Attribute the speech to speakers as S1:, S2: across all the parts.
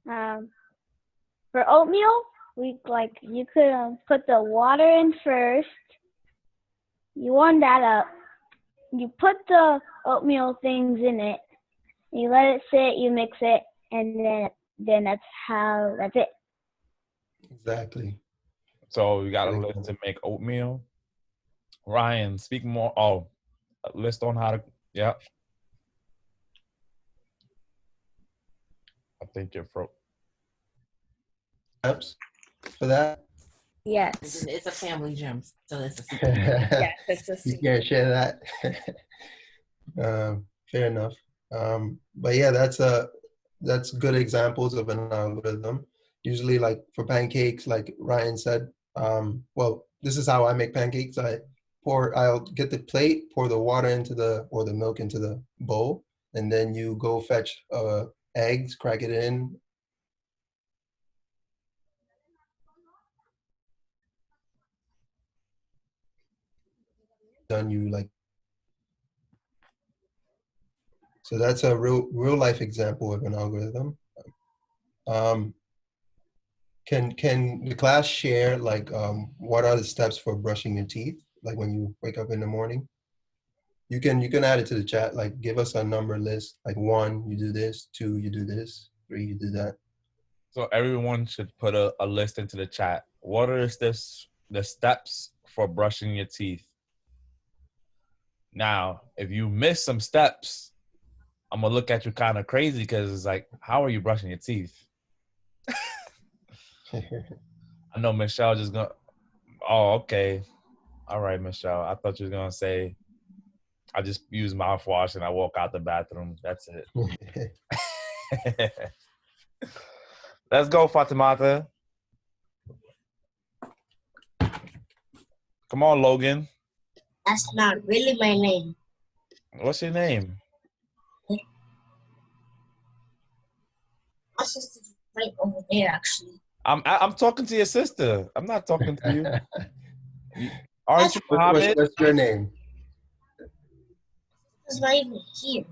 S1: Um, for oatmeal, you could put the water in first. You warm that up. You put the oatmeal things in it. You let it sit. You mix it, and then that's it.
S2: Exactly.
S3: So you got
S2: Good
S3: a list
S2: example.
S3: to make oatmeal. Ryan, speak more. Oh, a list on how to. Yeah, I think you're fro.
S2: Steps for that.
S4: Yes.
S5: It's a family gym, so it's a secret.
S4: Yes, it's a
S2: You can't share that. Fair enough. But yeah, that's good examples of an algorithm. Usually, like for pancakes, like Ryan said, well, this is how I make pancakes. I'll get the plate, pour the water into the milk into the bowl, and then you go fetch eggs, crack it in. Done, you like. So that's a real life example of an algorithm. Um, can the class share like what are the steps for brushing your teeth? Like when you wake up in the morning, you can add it to the chat. Like give us a number list. Like 1, you do this. 2, you do this. 3, you do that.
S3: So everyone should put a list into the chat. What are the steps for brushing your teeth? Now, if you miss some steps, I'm gonna look at you kind of crazy because it's like, how are you brushing your teeth? I know Michelle just gonna. Oh, okay. All right, Michelle. I thought you was gonna say I just use mouthwash and I walk out the bathroom. That's it. Let's go, Fatimata. Come on, Logan.
S6: That's not really my name.
S3: What's your name?
S6: My sister's right over there, actually.
S3: I'm talking to your sister. I'm not talking to you. Aren't you
S2: what's,
S3: Mohammed?
S2: what's your name?
S6: She's not even here.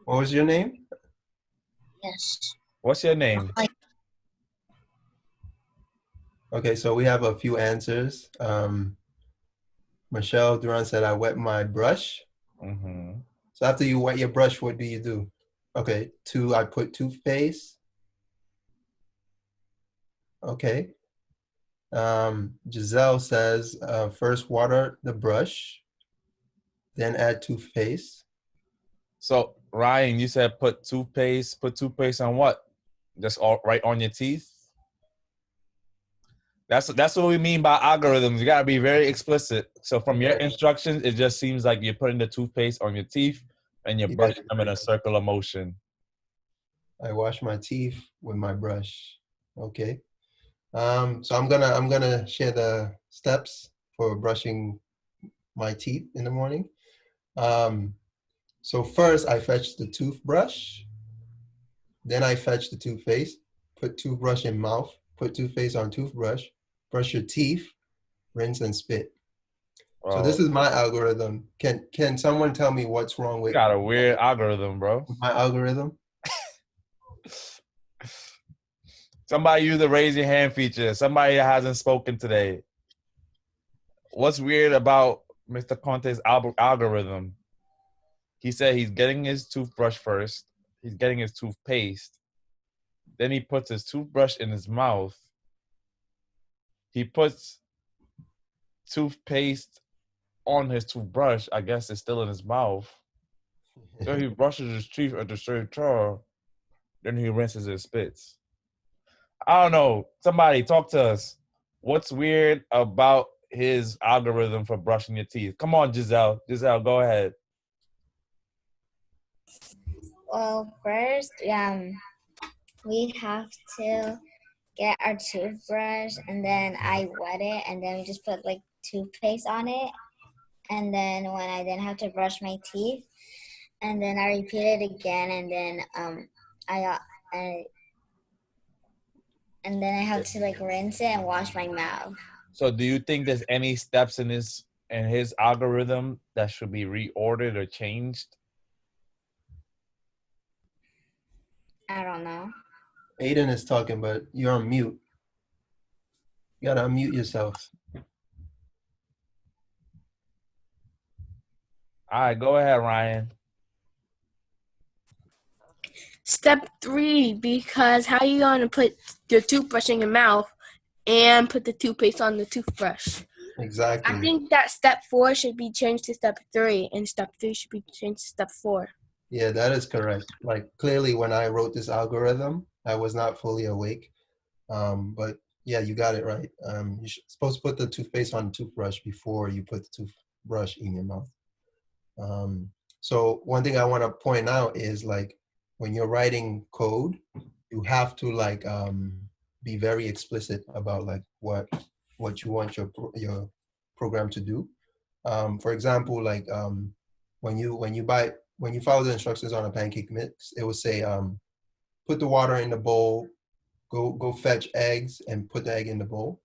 S2: What was your name?
S6: Yes.
S3: What's your name?
S2: Okay, so we have a few answers. Michelle Duran said, I wet my brush.
S3: Mm-hmm.
S2: So after you wet your brush, what do you do? Okay, 2, I put toothpaste. Okay. Giselle says, first water the brush, then add toothpaste.
S3: So Ryan, you said put toothpaste. Put toothpaste on what? Just all right on your teeth. That's what we mean by algorithms. You gotta be very explicit. So from your instructions, it just seems like you're putting the toothpaste on your teeth and you're brushing them in a circular motion.
S2: I wash my teeth with my brush. Okay. So I'm gonna share the steps for brushing my teeth in the morning. So first I fetch the toothbrush, then I fetch the toothpaste, put toothbrush in mouth, put toothpaste on toothbrush, brush your teeth, rinse and spit. So this is my algorithm. Can someone tell me what's wrong
S3: You
S2: with
S3: got a weird algorithm, bro.
S2: my algorithm?
S3: Somebody use the raise your hand feature. Somebody that hasn't spoken today. What's weird about Mr. Conte's algorithm? He said he's getting his toothbrush first. He's getting his toothpaste. Then he puts his toothbrush in his mouth. He puts toothpaste on his toothbrush. I guess it's still in his mouth. Then he brushes his teeth at the same time. Then he rinses his spits. I don't know. Somebody talk to us. What's weird about his algorithm for brushing your teeth? Come on, Giselle. Giselle, go ahead.
S7: Well, first, we have to get our toothbrush, and then I wet it, and then we just put like toothpaste on it, and then when I then have to brush my teeth, and then I repeat it again, and then I and then I have to like rinse it and wash my mouth.
S3: So do you think there's any steps in his algorithm that should be reordered or changed?
S7: I don't know.
S2: Aiden is talking, but you're on mute. You gotta unmute yourself.
S3: All right, go ahead, Ryan.
S8: Step 3, because how you gonna put your toothbrush in your mouth and put the toothpaste on the toothbrush?
S2: Exactly.
S8: I think that step 4 should be changed to step 3, and step 3 should be changed to step 4.
S2: Yeah, that is correct. Like clearly when I wrote this algorithm, I was not fully awake. But yeah, you got it right. You're supposed to put the toothpaste on the toothbrush before you put the toothbrush in your mouth. So one thing I want to point out is like when you're writing code, you have to like be very explicit about like what you want your program to do. For example, like when you follow the instructions on a pancake mix, it will say put the water in the bowl, go fetch eggs and put the egg in the bowl.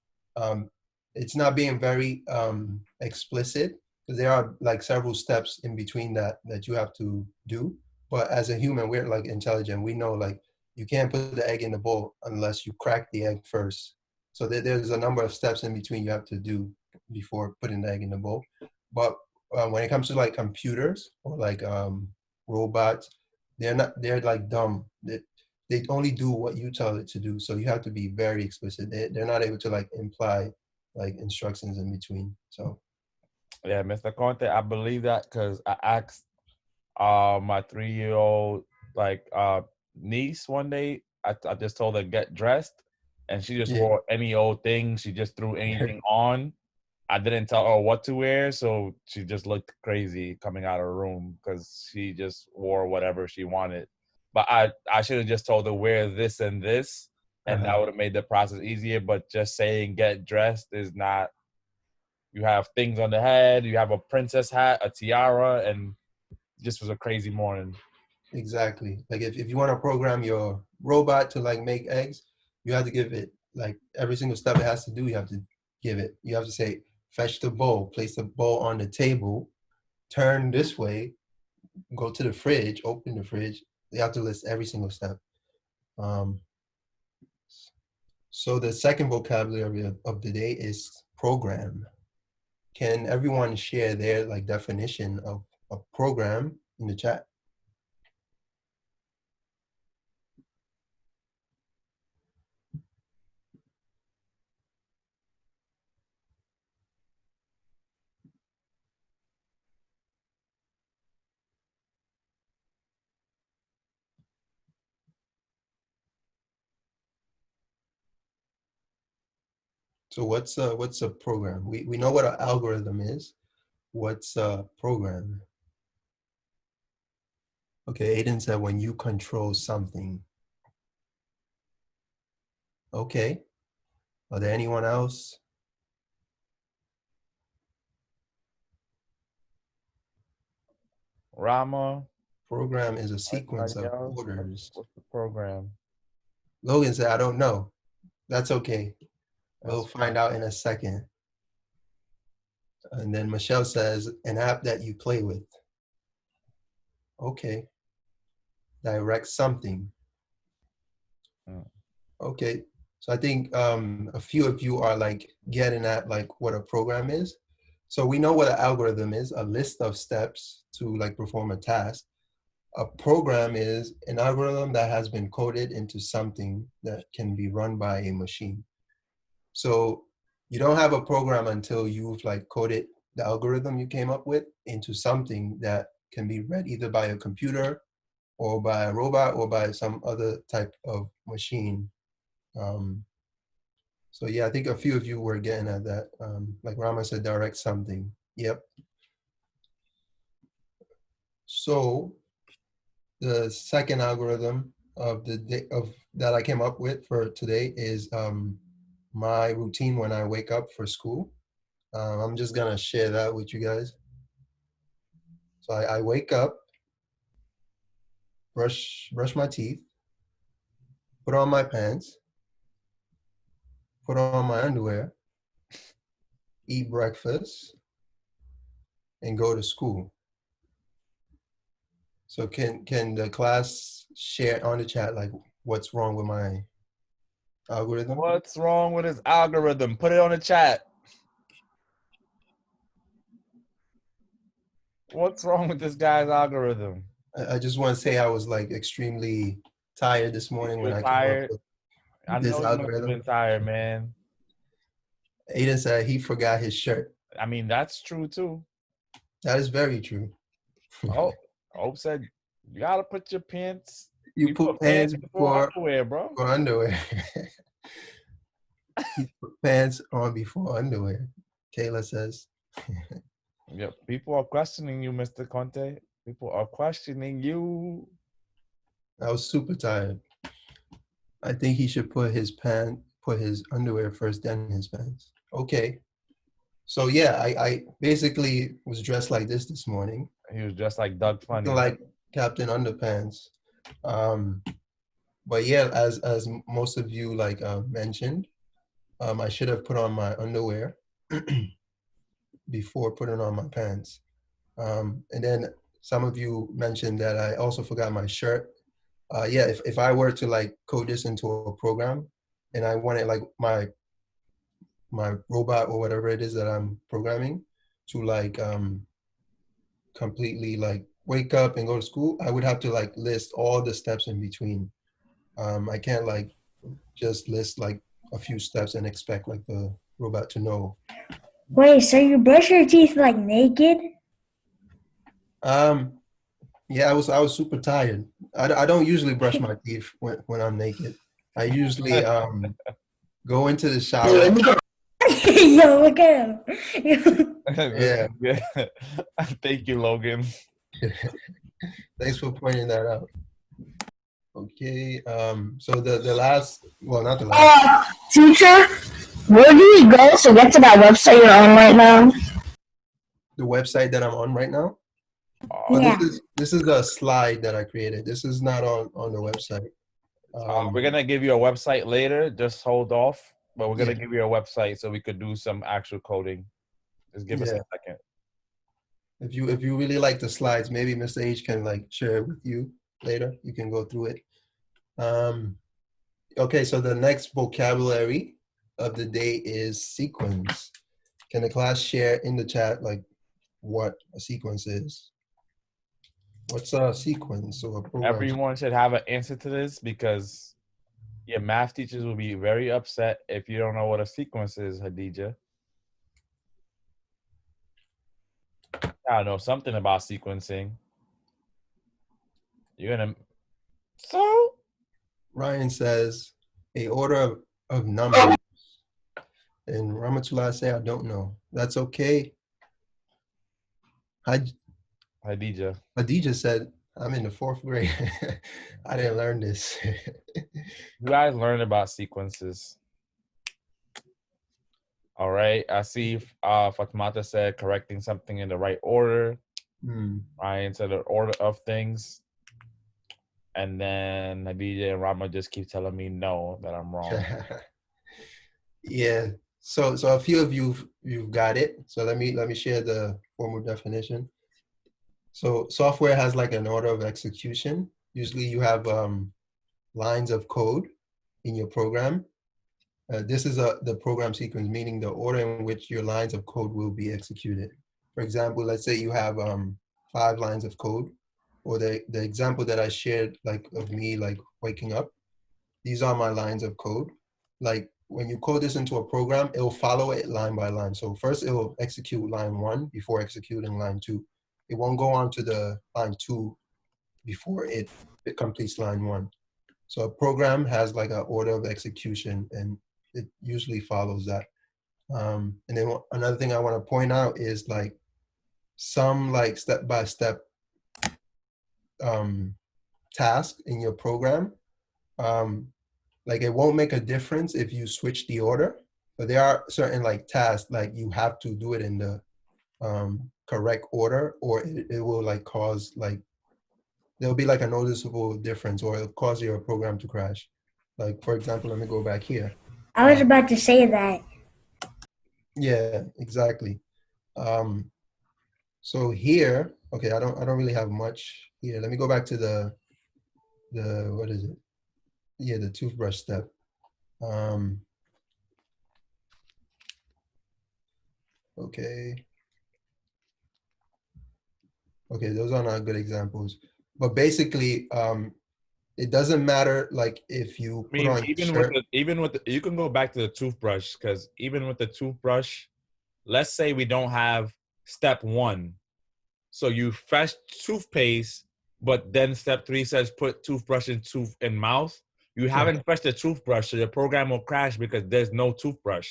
S2: It's not being very explicit because there are like several steps in between that you have to do. But as a human, we're like intelligent. We know like you can't put the egg in the bowl unless you crack the egg first. So there's a number of steps in between you have to do before putting the egg in the bowl. But when it comes to like computers or like robots, they're like dumb. They only do what you tell it to do. So you have to be very explicit. They're not able to like imply like instructions in between. So
S3: Yeah, Mr. Conte, I believe that because I asked my 3-year-old like niece one day. I just told her get dressed, and she just
S2: yeah,
S3: wore any old thing. She just threw anything on. I didn't tell her what to wear, so she just looked crazy coming out of her room because she just wore whatever she wanted. But I should have just told her wear this and this, and that would have made the process easier. But just saying get dressed is not. You have things on the head. You have a princess hat, a tiara, and just was a crazy morning.
S2: exactly. Like if you want to program your robot to like make eggs, you have to give it like every single step it has to do. You have to give it. You have to say fetch the bowl, place the bowl on the table, turn this way, go to the fridge, open the fridge. You have to list every single step. Um, so the second vocabulary of the day is program. Can everyone share their like definition of a program in the chat? So what's a program? We know what an algorithm is. What's a program? Okay, Aiden said when you control something. Okay. Are there anyone else?
S3: Rama,
S2: Program is a sequence
S3: anybody
S2: of
S3: else?
S2: orders.
S3: What's the program?
S2: Logan said, I don't know. That's okay. We'll
S3: That's
S2: find out in a second. And then Michelle says, an app that you play with. Okay. Direct something.
S3: Mm.
S2: Okay. So I think a few of you are like getting at like what a program is. So we know what an algorithm is, a list of steps to like perform a task. A program is an algorithm that has been coded into something that can be run by a machine. So you don't have a program until you've like coded the algorithm you came up with into something that can be read either by a computer or by a robot or by some other type of machine. So yeah, I think a few of you were getting at that. Like Rama said, direct something. Yep. So the second algorithm of the day that I came up with for today is my routine when I wake up for school. I'm just gonna share that with you guys. So I wake up, brush my teeth, put on my pants, put on my underwear, eat breakfast, and go to school. So can the class share on the chat like what's wrong with my algorithm.
S3: What's wrong with his algorithm? Put it on the chat. What's wrong with this guy's algorithm?
S2: I just want to say I was like extremely tired this morning when
S3: You're
S2: I came up
S3: tired.
S2: with
S3: I
S2: this
S3: know you must have
S2: algorithm.
S3: been tired, man.
S2: Aiden said he forgot his shirt.
S3: I mean, that's true too.
S2: That is very true.
S3: Oh, Hope said you gotta put your pants.
S2: You put pants
S3: before
S2: before
S3: underwear, bro.
S2: underwear. You put pants on before underwear. Taylor says.
S3: Yep. People are questioning you, Mr. Conte. People are questioning you.
S2: I was super tired. I think he should put his underwear first, then his pants. Okay. So yeah, I basically was dressed like this morning.
S3: He was just like Doug Funny.
S2: Like Captain Underpants. But yeah, as most of you like mentioned, I should have put on my underwear before putting on my pants. And then some of you mentioned that I also forgot my shirt. Yeah, if I were to like code this into a program and I wanted like my robot or whatever it is that I'm programming to like completely like wake up and go to school, I would have to like list all the steps in between. I can't like just list like a few steps and expect like the robot to know.
S9: Wait, so you brush your teeth like naked?
S2: Yeah, I was super tired. I don't usually brush my teeth when I'm naked. I usually go into the shower.
S9: Yo, look at him.
S2: Yeah.
S3: Thank you, Logan.
S2: Thanks for pointing that out. Okay. So the last, well, not the last.
S9: Teacher, where do you go to get to that website you're on right now?
S2: The website that I'm on right now.
S9: Yeah.
S2: This is the slide that I created. This is not on the website.
S3: We're gonna give you a website later. Just hold off, but we're gonna
S2: Yeah.
S3: give you a website so we could do some actual coding. Just give us a second.
S2: If you really like the slides, maybe Mr. H can like share it with you later. You can go through it. Okay, so the next vocabulary of the day is sequence. Can the class share in the chat like what a sequence is? What's a sequence or a program?
S3: Everyone should have an answer to this because your math teachers will be very upset if you don't know what a sequence is, Hadija. I know something about sequencing. You're gonna. So
S2: Ryan says a order of numbers. And Ramatullah say I don't know. That's okay.
S3: Hadija.
S2: Hadija said I'm in the 4th grade. I didn't learn this.
S3: You guys learn about sequences. All right. I see Fatmata said correcting something in the right order. Ryan said the order of things. And then Hadija and Rama just keep telling me no, that I'm wrong.
S2: Yeah. So a few of you've got it. So let me share the formal definition. So software has like an order of execution. Usually you have lines of code in your program. This is the program sequence, meaning the order in which your lines of code will be executed. For example, let's say you have 5 lines of code, or the example that I shared like of me like waking up. These are my lines of code. Like when you code this into a program, it will follow it line by line. So first it will execute line 1 before executing line 2. It won't go on to the line 2 before it completes line 1. So a program has like an order of execution and it usually follows that. And then another thing I want to point out is like some like step-by-step task in your program. Like it won't make a difference if you switch the order, but there are certain like tasks like you have to do it in the correct order, or it will like cause like there'll be like a noticeable difference, or it'll cause your program to crash. Like for example, let me go back here.
S9: I was about to say that.
S2: Yeah, exactly. So here, okay, I don't really have much here. Let me go back to the what is it? yeah, the toothbrush step. Okay. Okay, those are not good examples. But basically, it doesn't matter like if you
S3: I
S2: put
S3: mean,
S2: on your shirt.
S3: you can go back to the toothbrush, because even with the toothbrush, let's say we don't have step 1. So you fetch toothpaste, but then step 3 says put toothbrush in mouth. You haven't fetched the toothbrush, so your program will crash because there's no toothbrush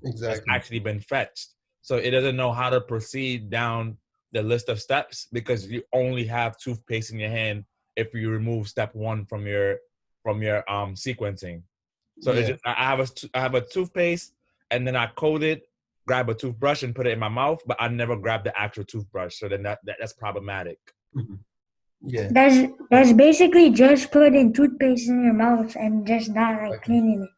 S3: that's
S2: Exactly.
S3: actually been fetched. So it doesn't know how to proceed down the list of steps because you only have toothpaste in your hand if you remove step 1 from your sequencing. So it's
S2: Yeah.
S3: just I have a toothpaste, and then I code it, grab a toothbrush and put it in my mouth, but I never grab the actual toothbrush. So then that's problematic.
S2: Mhm. Yeah.
S9: That's basically just putting toothpaste in your mouth and just not like cleaning it.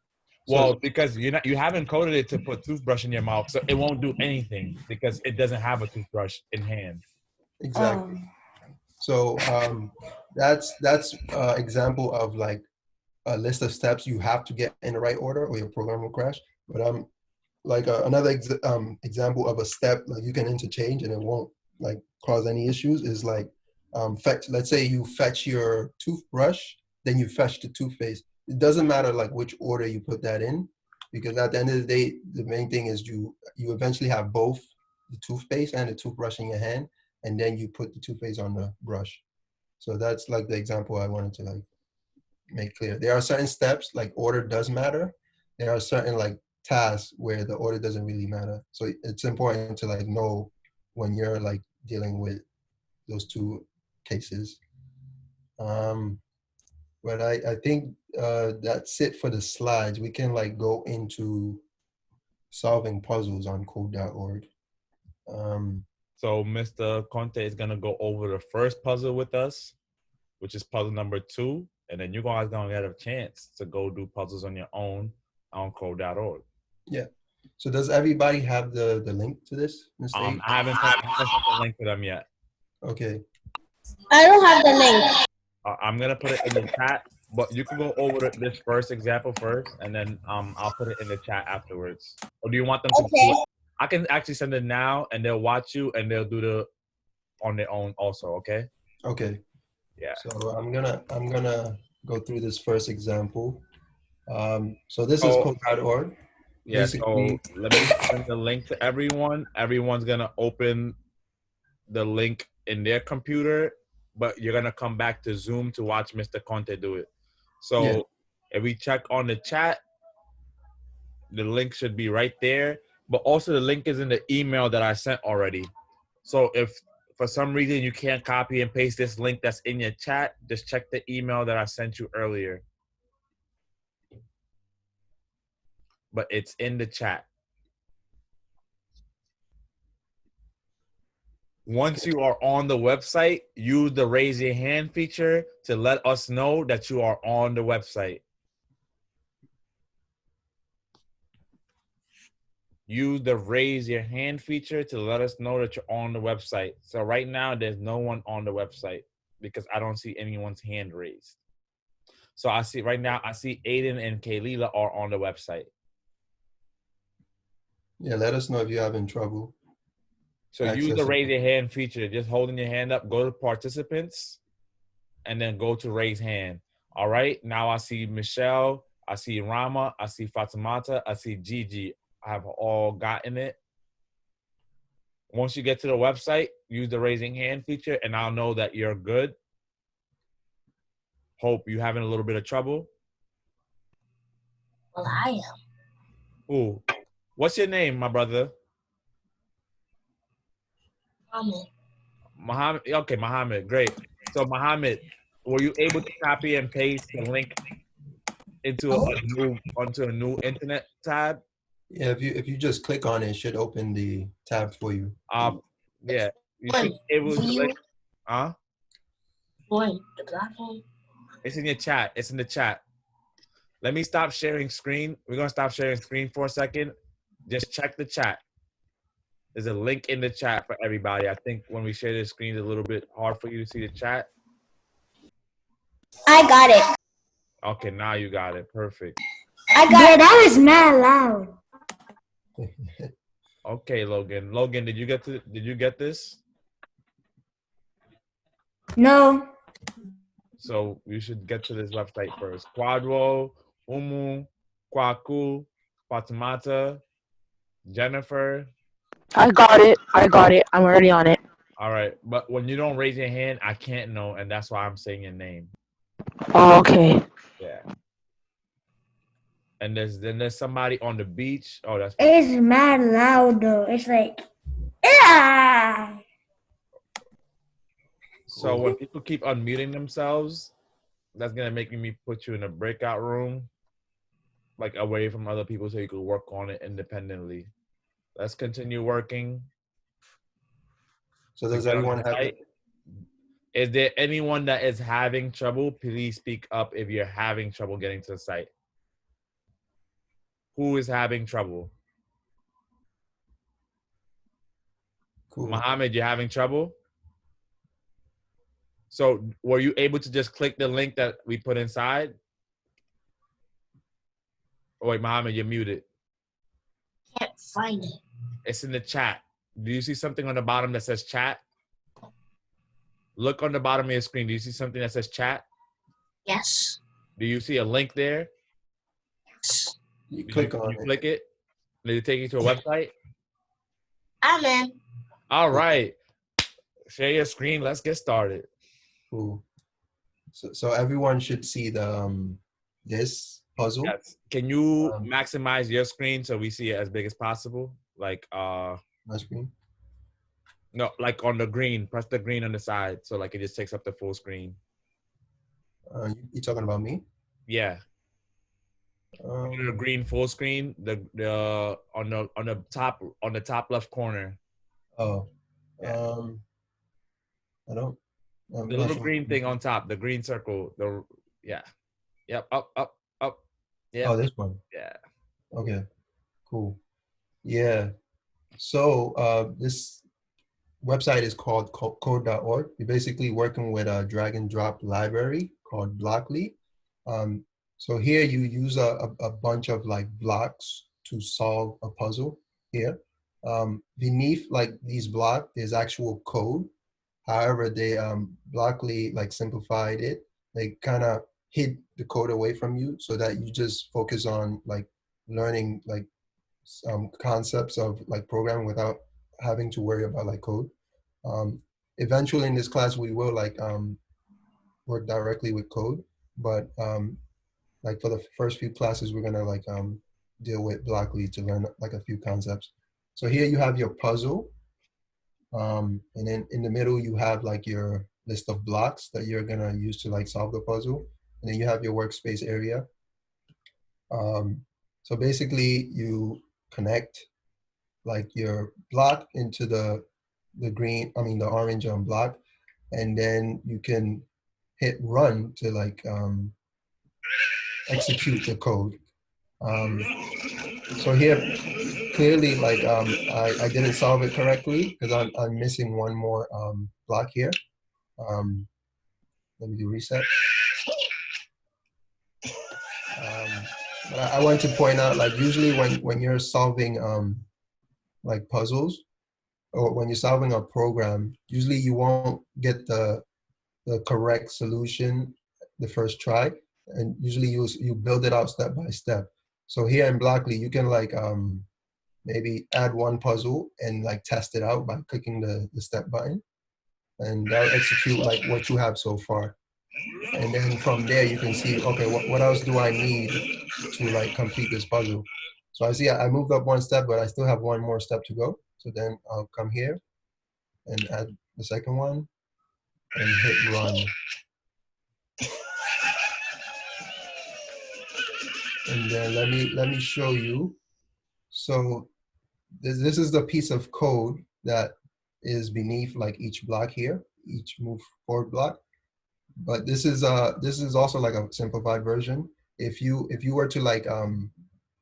S3: Well, because you haven't coded it to put toothbrush in your mouth, so it won't do anything because it doesn't have a toothbrush in hand.
S2: Exactly. So that's example of like a list of steps you have to get in the right order or your program will crash. But like another example of a step like you can interchange and it won't like cause any issues is like let's say you fetch your toothbrush, then you fetch the toothpaste. It doesn't matter like which order you put that in, because at the end of the day, the main thing is you eventually have both the toothpaste and the toothbrush in your hand, and then you put the toothpaste on the brush. So that's like the example I wanted to like make clear. There are certain steps like order does matter. There are certain like tasks where the order doesn't really matter. So it's important to like know when you're like dealing with those two cases. But I think that's it for the slides. We can like go into solving puzzles on code.org.
S3: So Mr. Conte is gonna go over the first puzzle with us, which is puzzle number 2, and then you guys gonna get a chance to go do puzzles on your own on code.org.
S2: Yeah. So does everybody have the link to this?
S3: I haven't sent the link to them yet.
S2: Okay.
S1: I don't have the link.
S3: I'm gonna put it in the chat, but you can go over this first example first, and then I'll put it in the chat afterwards. Or do you want them to?
S1: Okay.
S3: I can actually send it now, and they'll watch you, and they'll do the on their own also. Okay.
S2: Okay.
S3: Yeah.
S2: So I'm gonna go through this first example. So this is code.org.
S3: Yeah. So let me send the link to everyone. Everyone's gonna open the link in their computer, but you're gonna come back to Zoom to watch Mr. Conte do it. So if we check on the chat, the link should be right there. But also the link is in the email that I sent already. So if for some reason you can't copy and paste this link that's in your chat, just check the email that I sent you earlier. But it's in the chat. Once you are on the website, use the raise your hand feature to let us know that you are on the website. Use the raise your hand feature to let us know that you're on the website. So right now, there's no one on the website because I don't see anyone's hand raised. So I see right now, I see Aiden and Kaylila are on the website.
S2: Yeah, let us know if you're having trouble.
S3: So use the raise your hand feature. Just holding your hand up, go to participants, and then go to raise hand. All right, now I see Michelle, I see Rama, I see Fatimata, I see Gigi. I have all gotten it. Once you get to the website, use the raising hand feature, and I'll know that you're good. Hope you're having a little bit of trouble.
S6: Well, I am.
S3: Ooh, what's your name, my brother? Muhammad. Okay, Muhammad. Great. So, Muhammad, were you able to copy and paste the link into a new internet tab?
S2: Yeah, if you just click on it, it should open the tab for you.
S3: Yeah, you should be able to.
S6: The platform.
S3: It's in your chat. It's in the chat. Let me stop sharing screen. We're gonna stop sharing screen for a second. Just check the chat. There's a link in the chat for everybody. I think when we share the screen, it's a little bit hard for you to see the chat.
S1: I got it.
S3: Okay, now you got it. Perfect.
S9: Yeah, that was mad loud.
S3: Okay, Logan. Logan, did you get this?
S9: No.
S3: So you should get to this website first. Quadro, Umu, Kwaku, Fatimata, Jennifer.
S10: I got it. I'm already on it.
S3: All right, but when you don't raise your hand, I can't know, and that's why I'm saying your name.
S10: Oh, okay.
S3: Yeah. And there's somebody on the beach. Oh, that's
S9: It's mad loud though. It's like, yeah.
S3: so when people keep unmuting themselves, that's gonna make me put you in a breakout room, like away from other people, so you could work on it independently. Let's continue working.
S2: So does everyone have it?
S3: Is there anyone that is having trouble? Please speak up if you're having trouble getting to the site. Who is having trouble?
S2: Cool.
S3: Mohammed, you're having trouble? So were you able to just click the link that we put inside? Oh, wait, Mohammed, you're muted.
S6: Can't find it.
S3: It's in the chat. Do you see something on the bottom that says chat? Look on the bottom of your screen. Do you see something that says chat?
S6: Yes.
S3: Do you see a link there?
S6: Yes.
S2: You click on
S3: You
S2: it.
S3: click it. Did it take you to a website?
S6: I'm in.
S3: All right. Share your screen. Let's get started.
S2: Cool. So everyone should see the this puzzle.
S3: Yes. Can you maximize your screen so we see it as big as possible? Like
S2: My screen.
S3: no, like on the green. Press the green on the side so like it just takes up the full screen.
S2: You talking about me?
S3: Yeah. The green full screen. The on the top left corner.
S2: Oh.
S3: Yeah.
S2: I don't. I'm
S3: The
S2: not
S3: little
S2: sure.
S3: green thing on top, the green circle. Yep, up. Yeah.
S2: Oh, this one.
S3: Yeah.
S2: Okay. Cool. Yeah. So this website is called code.org. We're basically working with a drag and drop library called Blockly. So here you use a bunch of like blocks to solve a puzzle here. Beneath like these blocks, there's actual code. However, they Blockly like simplified it. They kind of hid the code away from you so that you just focus on like learning like some concepts of like programming without having to worry about like code. Eventually in this class, we will like work directly with code, but like for the first few classes, we're gonna like deal with Blockly to learn like a few concepts. So here you have your puzzle. And then in the middle, you have like your list of blocks that you're gonna use to like solve the puzzle. And then you have your workspace area. So basically you connect like your block into the orange block, and then you can hit run to like execute the code. So here, clearly, like I didn't solve it correctly because I'm missing one more block here. Let me do reset. But I want to point out, like usually when you're solving like puzzles, or when you're solving a program, usually you won't get the correct solution the first try, and usually you build it out step by step. So here in Blockly, you can like maybe add one puzzle and like test it out by clicking the step button, and that'll execute like what you have so far. And then from there you can see, okay, what else do I need to like complete this puzzle? So I see I moved up one step, but I still have one more step to go. So then I'll come here and add the second one and hit run. And then let me show you. So this is the piece of code that is beneath like each block here, each move forward block. But this is also like a simplified version. If you were to like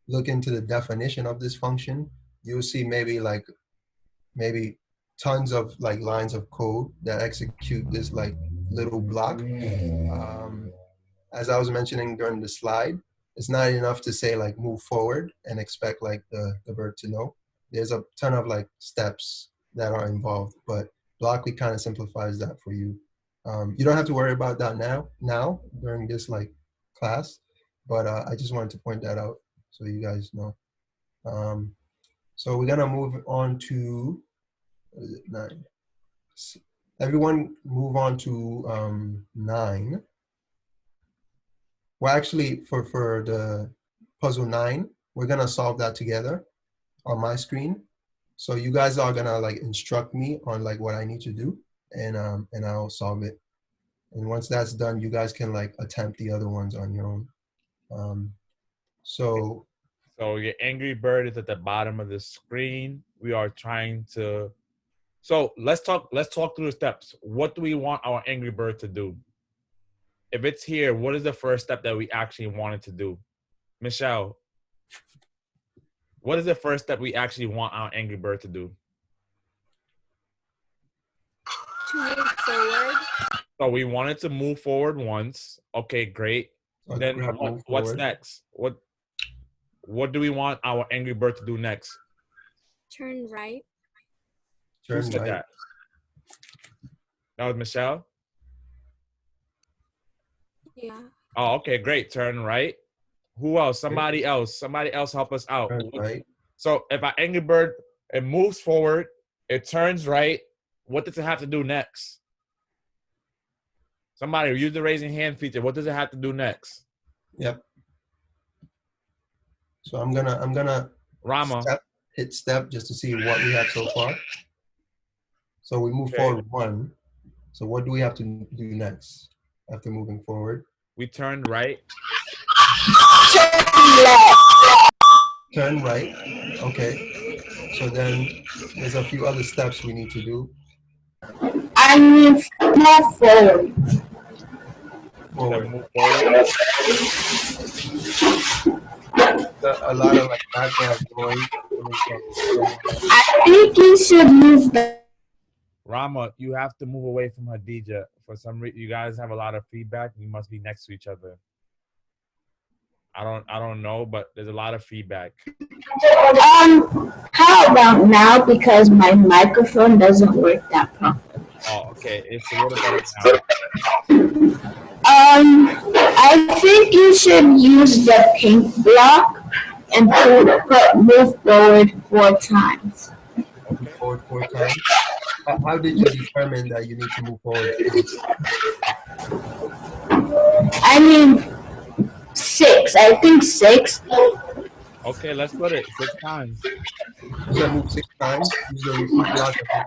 S2: look into the definition of this function, you'll see maybe tons of like lines of code that execute this like little block. as I was mentioning during the slide, it's not enough to say like move forward and expect like the bird to know. There's a ton of like steps that are involved, but Blockly kind of simplifies that for you. You don't have to worry about that now during this like class, but I just wanted to point that out so you guys know. So we're gonna move on to, what is it, 9. Everyone move on to 9. Well, actually, for the puzzle 9, we're gonna solve that together on my screen. So you guys are gonna like instruct me on like what I need to do, and I'll solve it. And once that's done, you guys can like attempt the other ones on your own. So
S3: your Angry Bird is at the bottom of the screen. We are trying to. So let's talk through the steps. What do we want our Angry Bird to do? If it's here, what is the first step that we actually wanted to do? Michelle, what is the first step we actually want our Angry Bird to do?
S8: To move forward.
S3: So we wanted to move forward once. Okay, great. Then what's next? What do we want our Angry Bird to do next?
S8: Turn right.
S3: Who said
S2: right.
S3: that? That was Michelle?
S8: Yeah.
S3: Oh, okay, great. Turn right. Who else? Somebody else. Somebody else help us out.
S2: Turn right.
S3: So if our Angry Bird, it moves forward, it turns right, what does it have to do next? Somebody use the raising hand feature. What does it have to do next?
S2: Yep. So I'm gonna
S3: Rama.
S2: hit step just to see what we have so far. So we move
S3: Okay.
S2: forward 1. So what do we have to do next after moving forward?
S3: We turned right.
S2: Turn right. Okay. So then there's a few other steps we need to do.
S9: I move forward.
S2: Forward.
S3: Move forward.
S2: A lot of like background noise.
S9: I think you should move back.
S3: Rama, you have to move away from Hadija. For some reason, you guys have a lot of feedback. You must be next to each other. I don't know, but there's a lot of feedback.
S9: How about now? Because my microphone doesn't work that properly.
S3: Oh, okay. It's a little better now.
S9: I think you should use the pink block and move forward 4 times.
S2: Okay. Forward 4 times. How did you determine that you need to move forward?
S9: I mean, 6. I think 6.
S3: Okay, let's put it 6 times.
S2: You can move 6 times. Use the repeat block of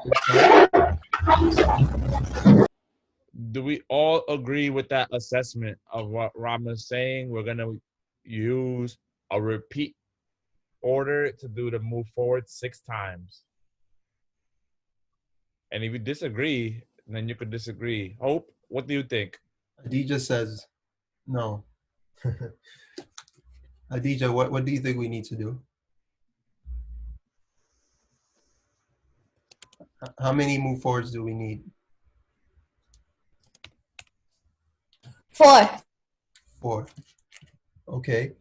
S2: 6 times.
S3: Do we all agree with that assessment of what Rama's saying? We're gonna use a repeat order to do the move forward 6 times. And if you disagree, then you could disagree. Hope, what do you think?
S2: Adija says no. Adija, what do you think we need to do? How many move forwards do we need?
S7: 4.
S2: 4. Okay.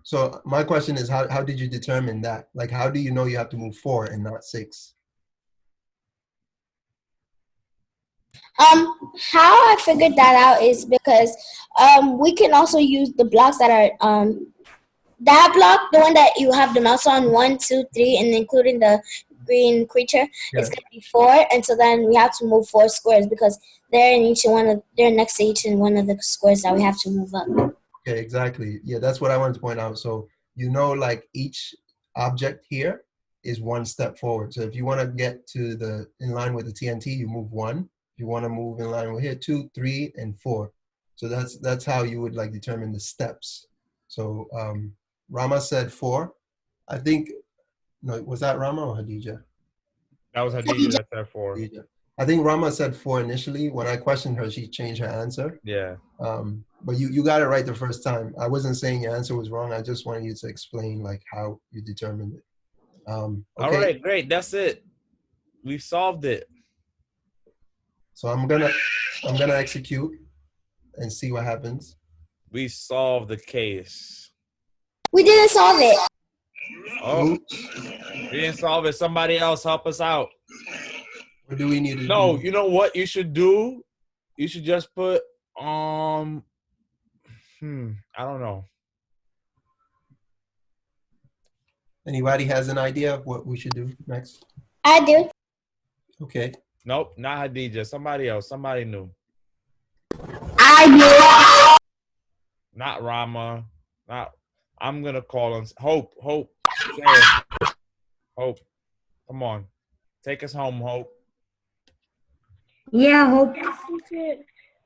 S2: So my question is, how did you determine that? Like, how do you know you have to move 4 and not 6?
S7: How I figured that out is because we can also use the blocks that are that block, the one that you have the mouse on, 1, 2, 3, and including the green creature, it's gonna be 4, and so then we have to move 4 squares because they're next to each one of the squares that we have to move up.
S2: Okay, exactly. Yeah, that's what I wanted to point out. So you know, like each object here is 1 step forward. So if you want to get to the in line with the TNT, you move 1. If you want to move in line with here, 2, 3, and 4. So that's how you would like determine the steps. So Rama said 4. I think, no, was that Rama or Hadija?
S3: That was Hadija that said 4.
S2: Hadija. I think Rama said 4 initially. When I questioned her, she changed her answer.
S3: Yeah.
S2: But you got it right the first time. I wasn't saying your answer was wrong. I just wanted you to explain like how you determined it. Okay.
S3: All right, great. That's it. We've solved it.
S2: So I'm gonna execute and see what happens.
S3: We solved the case.
S7: We didn't solve it.
S3: Oh,
S2: Oops.
S3: we didn't solve it. Somebody else help us out.
S2: What do we need to
S3: No,
S2: do?
S3: you know what you should do? You should just put I don't know.
S2: Anybody has an idea of what we should do next?
S7: I do.
S2: Okay.
S3: Nope, not Hadija. Somebody else. Somebody new.
S9: I
S3: Not Rama. Not. I'm gonna call on Hope. Hope. Sarah. Hope. Come on. Take us home, Hope.
S9: do. Yeah, hope.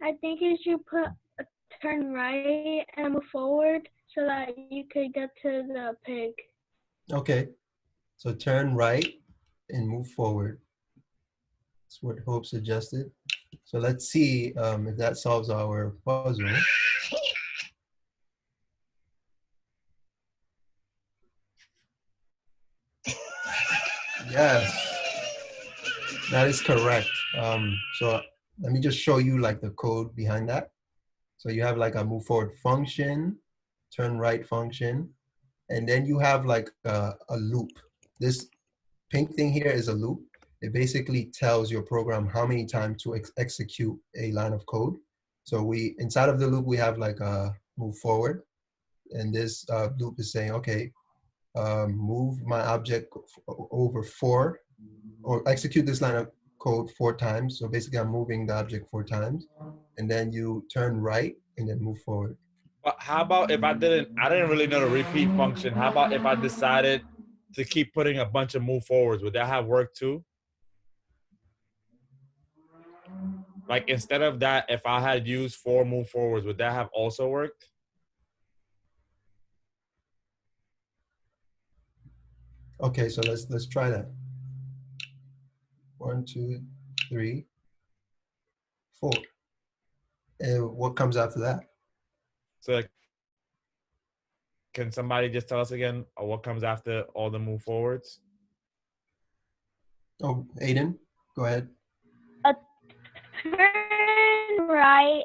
S1: I think you should put a turn right and move forward so that you could get to the pig.
S2: Okay. So turn right and move forward. That's what Hope suggested. So let's see if that solves our puzzle. Yes, that is correct. So let me just show you like the code behind that. So you have like a move forward function, turn right function, and then you have like a loop. This pink thing here is a loop. It basically tells your program how many times to execute a line of code. So inside of the loop, we have like a move forward. And this loop is saying, okay, move my object over 4, or execute this line of code 4 times. So basically I'm moving the object 4 times, and then you turn right and then move forward.
S3: But how about if I didn't really know the repeat function. How about if I decided to keep putting a bunch of move forwards? Would that have worked too? Like instead of that, if I had used 4 move forwards, would that have also worked?
S2: Okay, so let's try that. 1, 2, 3, 4. And what comes after that?
S3: So can somebody just tell us again what comes after all the move forwards?
S2: Oh, Aiden, go ahead.
S1: A turn right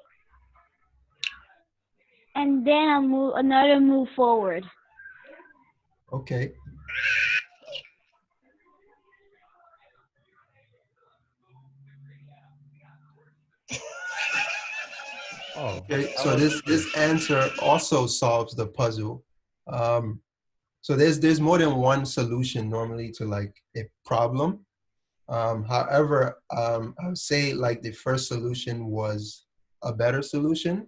S1: and then another move forward.
S2: Okay.
S3: Oh,
S2: okay. So this answer also solves the puzzle. So there's more than one solution normally to like a problem. However, I would say like the first solution was a better solution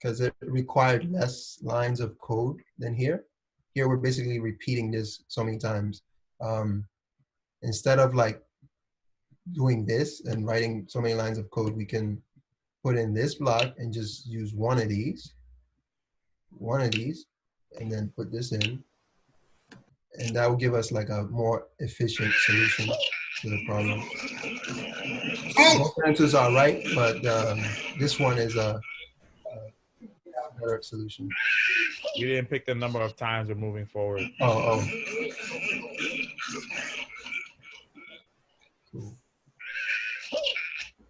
S2: because it required less lines of code than here. Here we're basically repeating this so many times. Instead of like doing this and writing so many lines of code, we can put in this block and just use one of these, and then put this in. And that will give us like a more efficient solution to the problem. Both answers are right, but this one is a better solution.
S3: You didn't pick the number of times we're moving forward.
S2: Oh. Cool.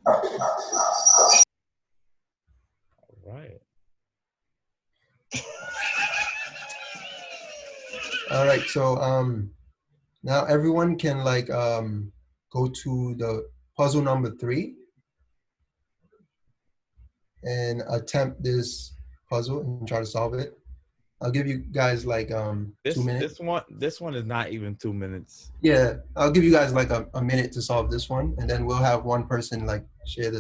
S3: All right.
S2: All right, so now everyone can like go to the puzzle number 3 and attempt this puzzle and try to solve it. I'll give you guys like 2 minutes.
S3: This one is not even 2 minutes.
S2: Yeah, I'll give you guys like a minute to solve this one, and then we'll have one person like share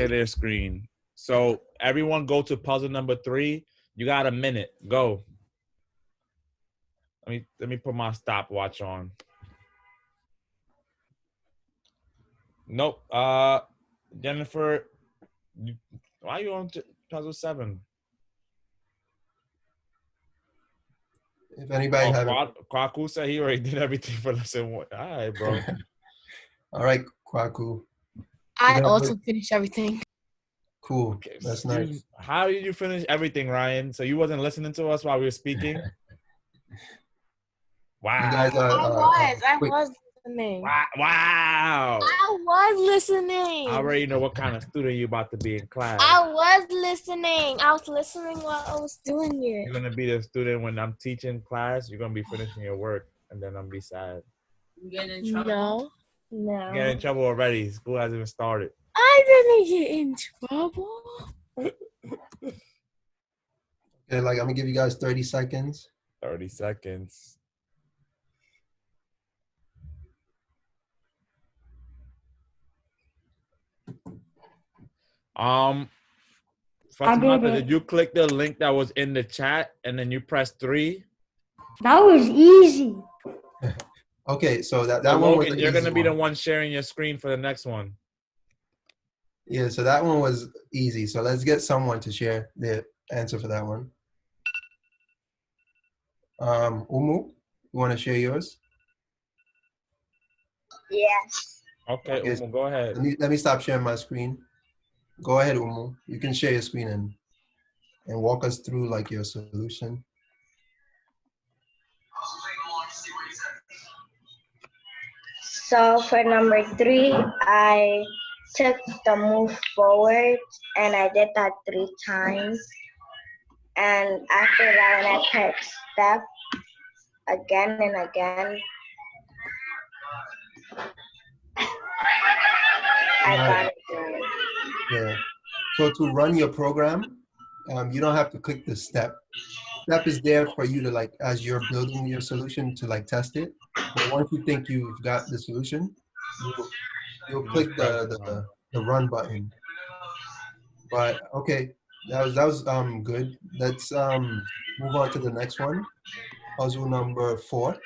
S2: their
S3: screen. So everyone go to puzzle number 3. You got a minute. Go. Let me put my stopwatch on. Nope. Jennifer, why are you on puzzle 7?
S2: If anybody have
S3: Kwaku said he already did everything for lesson 1. All right, bro.
S2: All right, Kwaku.
S8: I also finished everything.
S2: Cool.
S3: Okay,
S2: That's nice.
S3: How did you finish everything, Ryan? So you wasn't listening to us while we were speaking? Wow.
S2: You guys
S8: I was listening.
S3: Wow.
S8: I was listening.
S3: I already know what kind of student you about to be in class.
S8: I was listening. I was listening while I was doing it.
S3: You're gonna be the student when I'm teaching class. You're gonna be finishing your work, and then I'm be sad.
S5: You getting in trouble?
S8: No.
S3: You get in trouble already. School hasn't even started.
S8: I didn't get in trouble.
S2: Okay, like I'm gonna give you guys 30 seconds.
S3: 30 seconds. Fatimata, did you click the link that was in the chat and then you press 3?
S9: That was easy.
S2: Okay, so that
S3: So
S2: one was
S3: Logan,
S2: the
S3: you're gonna
S2: easy
S3: be the
S2: one.
S3: one sharing your screen for the next one.
S2: Yeah, so that one was easy. So let's get someone to share the answer for that one. Umu, you want to share yours?
S6: Yes.
S3: Okay,
S2: Okay.
S3: Umu, go ahead.
S2: Let me stop sharing my screen. Go ahead, Umu. You can share your screen and walk us through like your solution.
S6: So for number 3, I took the move forward and I did that 3 times. And after that, when I pressed step again and again, I got it done.
S2: Yeah. So to run your program, you don't have to click the step. Step is there for you to like, as you're building your solution to like test it. But once you think you've got the solution, you'll click the run button. But okay, that was good. Let's move on to the next one. Puzzle number 4.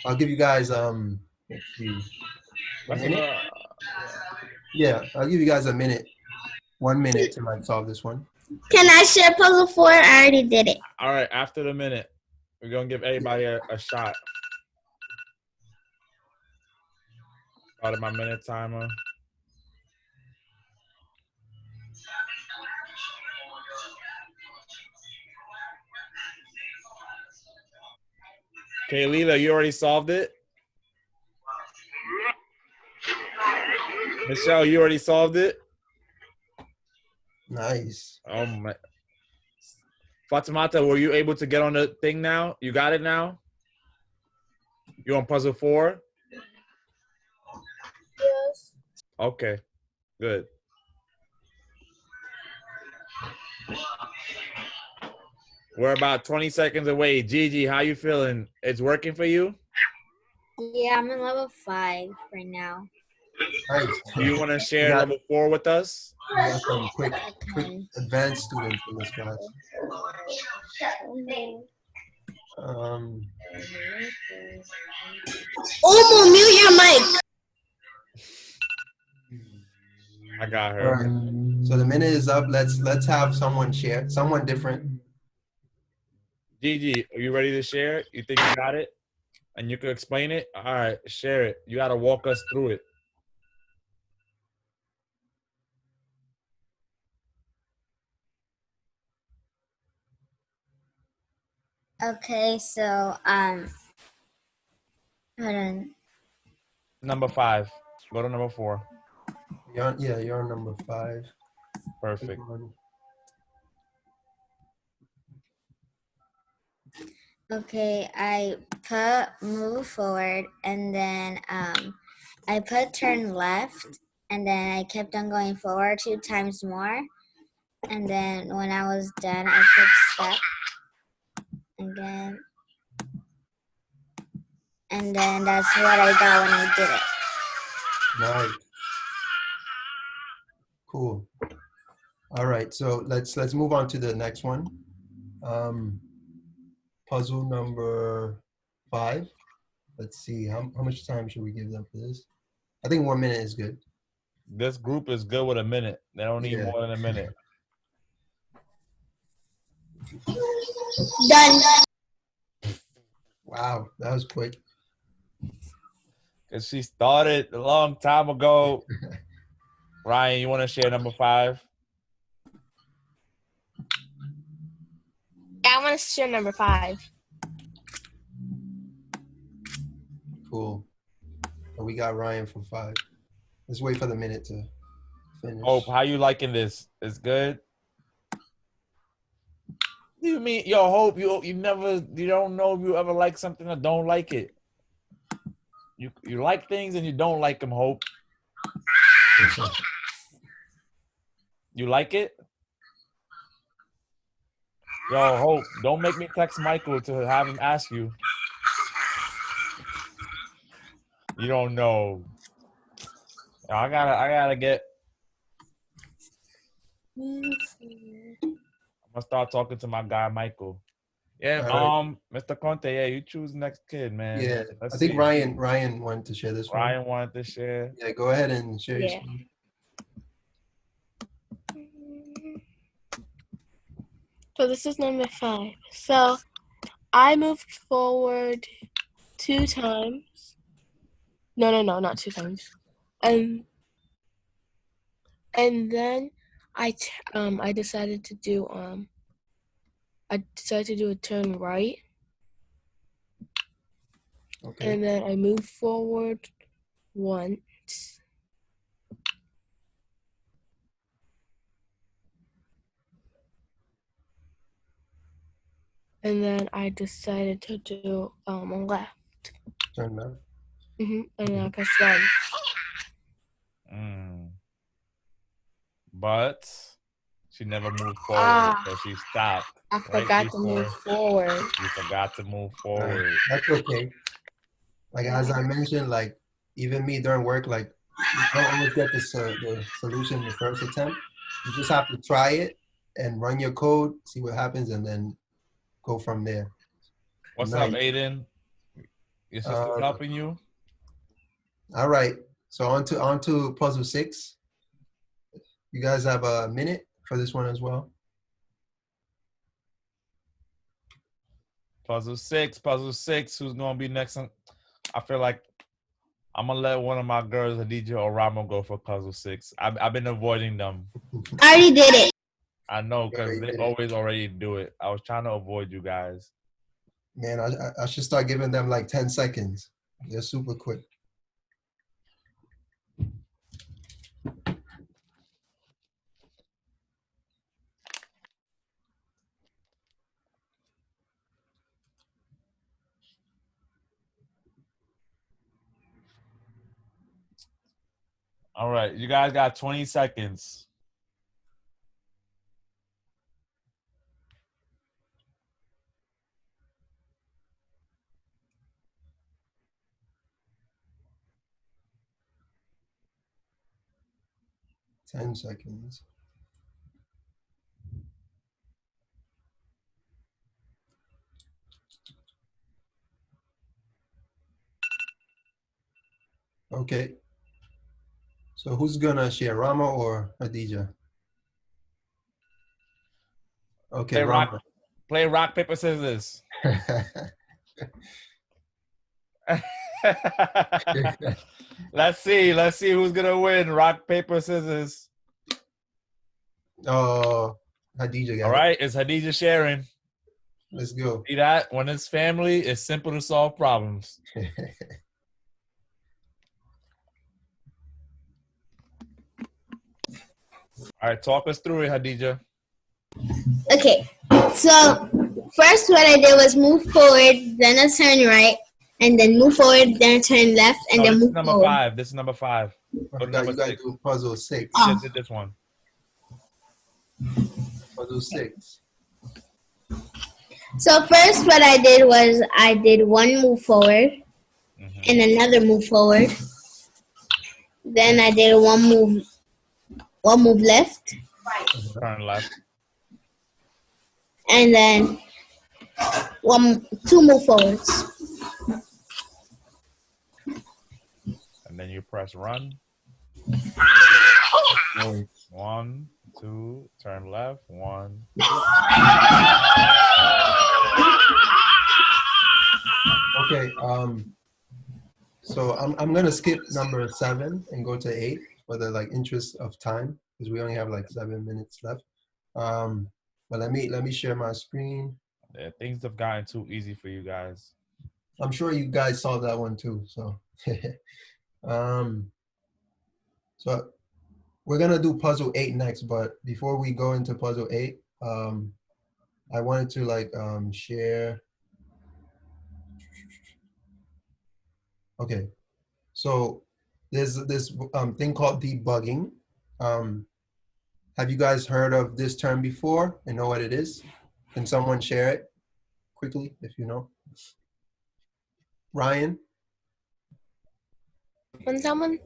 S2: I'll give you guys let's see. A minute? Yeah, I'll give you guys a minute. 1 minute to like solve this one.
S7: Can I share puzzle 4? I already did it.
S3: All right, after the minute, we're gonna give everybody a shot. Started my minute timer. Okay, Leela, you already solved it? Michelle, you already solved it?
S2: Nice.
S3: Oh my. Fatimata, were you able to get on the thing now? You got it now? You on puzzle 4?
S8: Yes.
S3: Okay, good. We're about 20 seconds away. Gigi, how you feeling? It's working for you?
S7: Yeah, I'm in level 5 right now.
S2: Nice.
S3: Do you want to share
S2: got-
S3: level 4 with us?
S2: We got some quick advanced students in this class.
S7: Omo, mute your mic.
S3: I got
S2: All
S3: her.
S2: right. So the minute is up. Let's have someone share, someone different.
S3: Gigi, are you ready to share? You think you got it? And you can explain it? All right, share it. You got to walk us through it.
S7: Okay, so hold on.
S3: Number 5. Go to number 4.
S2: You're on number 5.
S3: Perfect.
S7: Okay, I put move forward and then I put turn left and then I kept on going forward 2 times more. And then when I was done, I put step again. And then that's what I got when I did it.
S2: Nice. Cool. All right, so let's move on to the next one. Puzzle number 5. Let's see, how much time should we give them for this? I think 1 minute is good.
S3: This group is good with a minute. They don't need more than a minute.
S7: Done.
S2: Wow, that was quick.
S3: Because she started a long time ago. Ryan, you want to share number 5?
S8: I want to share number 5.
S2: Cool. And we got Ryan for 5. Let's wait for the minute to finish.
S3: Hope, how you liking this? It's good. You mean, yo, Hope, you don't know if you ever like something or don't like it. You like things and you don't like them, Hope. You like it? Yo, Hope, don't make me text Michael to have him ask you. You don't know. I gotta get. I'm gonna start talking to my guy Michael. Yeah,
S2: All
S3: Mr. Conte, yeah, you choose next kid, man.
S2: Yeah,
S3: Let's
S2: I think
S3: see.
S2: Ryan wanted to share this one.
S3: Ryan wanted to share.
S2: Yeah, go ahead and share your
S8: Yeah.
S2: screen.
S8: So this is number 5. So I moved forward 2 times. No, not 2 times. And then I decided to do a turn right,
S2: Okay.
S8: and then I moved forward once. And then I decided to do a left.
S2: Turn left.
S8: And then I pressed run.
S3: But she never moved forward, so she stopped.
S8: I forgot to move forward.
S3: You forgot to move forward.
S2: Right. That's okay. Like as I mentioned, like even me during work, like you don't always get the solution in the first attempt. You just have to try it and run your code, see what happens, and then go from there.
S3: What's
S2: Nice.
S3: up, Aiden? Your sister's helping you?
S2: All right. So on to puzzle 6. You guys have a minute for this one as well.
S3: Puzzle 6. Who's gonna be next? I feel like I'm gonna let one of my girls, Hadija or Ramo, go for puzzle 6. I've been avoiding them.
S9: I already did it.
S3: I know, because they always already do it. I was trying to avoid you guys.
S2: Man, I should start giving them like 10 seconds. They're super quick.
S3: All right, you guys got 20 seconds.
S2: Ten seconds. Okay. So who's gonna share, Rama or Hadija? Okay, Rama.
S3: Play rock, paper, scissors. Let's see who's gonna win. Rock, paper, scissors.
S2: Oh, Hadija got
S3: All right, it's Hadija sharing.
S2: Let's go.
S3: See that? When it's family, it's simple to solve problems. All right, talk us through it, Hadija.
S9: Okay, so first what I did was move forward, then I turn right, and then move forward, then I turn left, and then move
S3: number
S9: forward.
S3: 5. This is number 5. Go to number 6.
S2: Do puzzle 6.
S3: You just did this one.
S2: Puzzle 6.
S9: So first what I did was I did one move forward and another move forward. Then I did one move left.
S3: Turn left.
S9: And then 2 move forwards.
S3: And then you press run. 1, 2, turn left. 1, 2.
S2: Okay. So I'm gonna skip number 7 and go to 8 for the interest of time because we only have 7 minutes left. But let me share my screen.
S3: Yeah, things have gotten too easy for you guys.
S2: I'm sure you guys saw that one too. So, so we're gonna do puzzle 8 next. But before we go into puzzle 8, I wanted to like share. Okay, so there's this thing called debugging. Have you guys heard of this term before and know what it is? Can someone share it quickly if you know? Ryan?
S8: When someone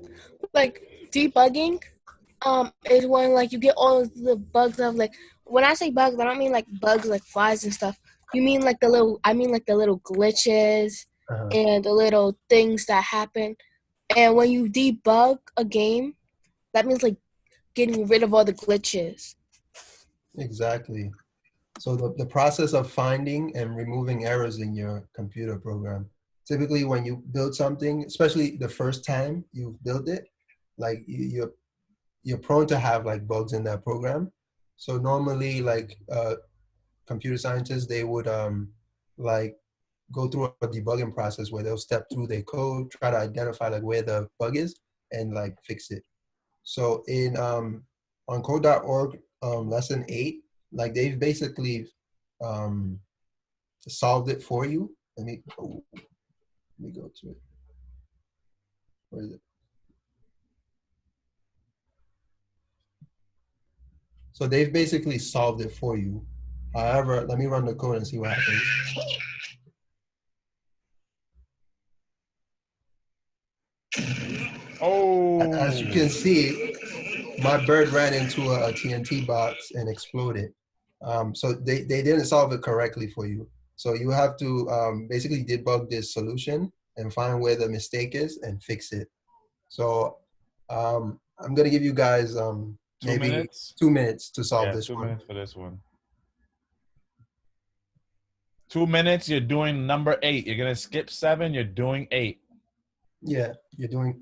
S8: like debugging, is when like you get all of the bugs of like when I say bugs, I don't mean like bugs like flies and stuff. You mean like the little glitches and the little things that happen. And when you debug a game, that means like getting rid of all the glitches.
S2: Exactly. So the process of finding and removing errors in your computer program. Typically when you build something, especially the first time you build it, like you're prone to have like bugs in that program. So normally like computer scientists, they would like go through a debugging process where they'll step through their code, try to identify like where the bug is and like fix it. So in on code.org lesson 8, like they've basically solved it for you. Let me go to it. Where is it? So they've basically solved it for you. However, let me run the code and see what happens.
S3: Oh.
S2: As you can see, my bird ran into a TNT box and exploded. So they didn't solve it correctly for you. So you have to basically debug this solution and find where the mistake is and fix it. So I'm gonna give you guys maybe 2 minutes to solve this
S3: 2
S2: one.
S3: minutes for this one. 2 minutes, you're doing number 8. You're gonna skip 7, you're doing 8.
S2: Yeah, you're doing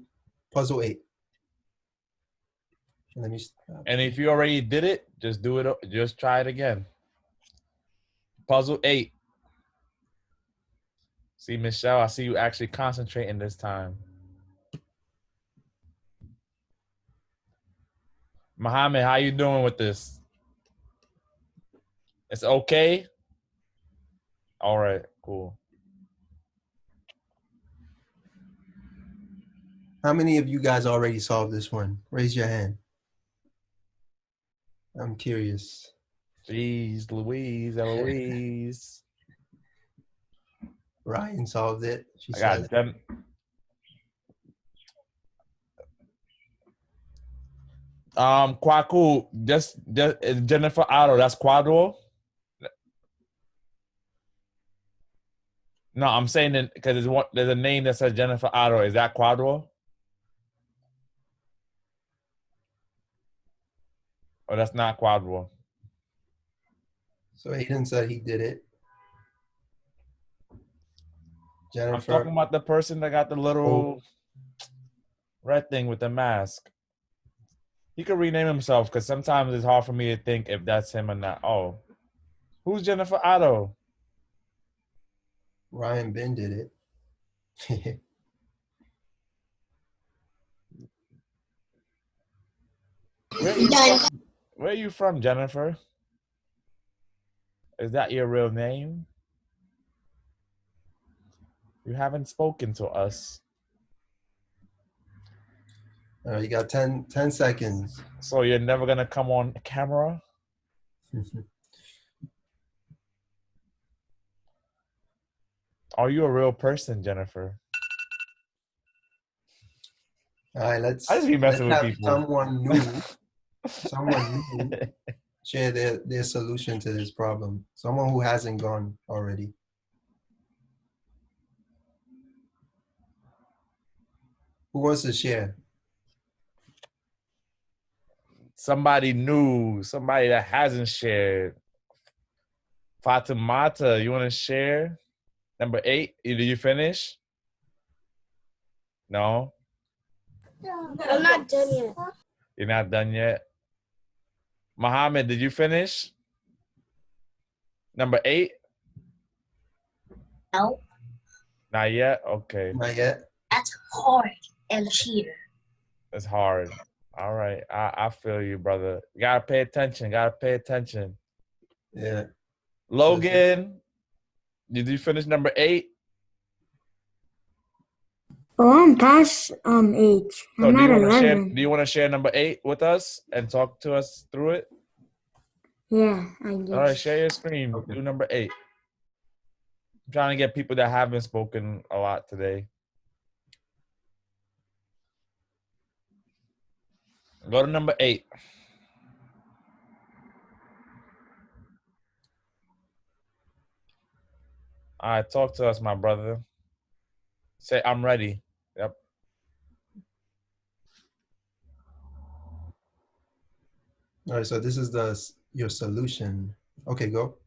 S2: puzzle 8. Let me stop.
S3: And if you already did it, just do it. Just try it again. Puzzle 8. See, Michelle, I see you actually concentrating this time. Mohammed, how you doing with this? It's okay? All right, cool.
S2: How many of you guys already solved this one? Raise your hand. I'm curious.
S3: Jeez, Eloise.
S2: Ryan solved it. She
S3: I
S2: said.
S3: got them. Kwaku, just Jennifer Otto, that's Quadro? No, I'm saying that because there's a name that says Jennifer Otto. Is that Quadro? Or that's not Quadro?
S2: So Aiden said he did it. Jennifer.
S3: I'm talking about the person that got the little red thing with the mask. He could rename himself because sometimes it's hard for me to think if that's him or not. Oh, who's Jennifer Otto?
S2: Ryan Ben did it.
S3: Where are you from, Jennifer? Is that your real name? You haven't spoken to us.
S2: All right, you got 10 seconds.
S3: So you're never going to come on camera? Are you a real person, Jennifer?
S2: All right, let's
S3: be messing with people.
S2: Someone new share their solution to this problem. Someone who hasn't gone already. Who wants to share?
S3: Somebody new, somebody that hasn't shared. Fatimata, you want to share? Number 8, did you finish? No?
S7: I'm not done yet.
S3: You're not done yet? Mohammed, did you finish? Number 8?
S9: No.
S3: Not yet? Okay.
S2: Not yet.
S6: That's hard and cheater.
S3: It's hard. All right. I feel you, brother. You gotta pay attention. Gotta pay attention.
S2: Yeah.
S3: Logan, did you finish number 8?
S11: Oh, I'm past 8.
S3: So
S11: I'm
S3: do
S11: at
S3: you want to share
S11: 11.
S3: do you want to share number 8 with us and talk to us through it?
S11: Yeah, I
S3: All
S11: guess.
S3: right, share your screen.
S2: Okay.
S3: Do number 8. I'm trying to get people that haven't spoken a lot today. Go to number 8. All right, talk to us, my brother. Say, I'm ready. Yep.
S2: All right. So this is your solution. Okay, go.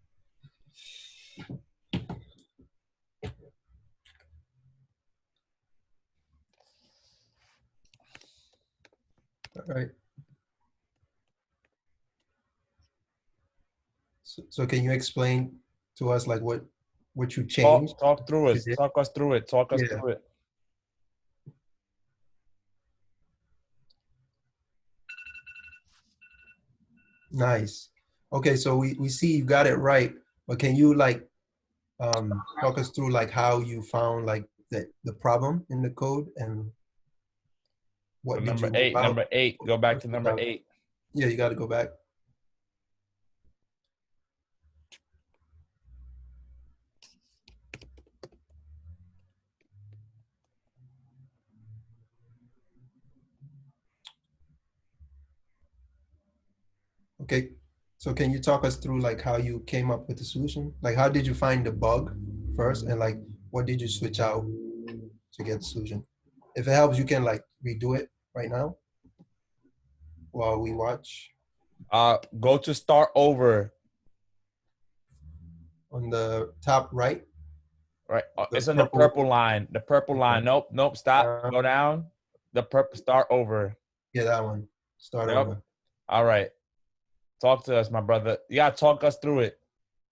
S2: All right. So can you explain to us like what you changed?
S3: Talk through
S2: You
S3: it.
S2: did?
S3: Talk us through it. Talk us
S2: Yeah.
S3: through it.
S2: Nice. Okay, so we see you got it right, but can you like talk us through like how you found like the problem in the code and what
S3: So
S2: did
S3: number
S2: you move
S3: 8.
S2: out?
S3: Number 8. Go back
S2: What
S3: to
S2: you
S3: number
S2: found?
S3: 8.
S2: Yeah, you got to go back. Okay, so can you talk us through like how you came up with the solution? Like how did you find the bug first, and like what did you switch out to get the solution? If it helps, you can like redo it right now while we watch
S3: Go to start over.
S2: on the top right.
S3: Right.
S2: The
S3: It's on the purple line. The purple line. Nope. Stop. Go down. The purple. Start over.
S2: Yeah, that one. Start
S3: Yep.
S2: over.
S3: All right. Talk to us, my brother. You gotta talk us through it.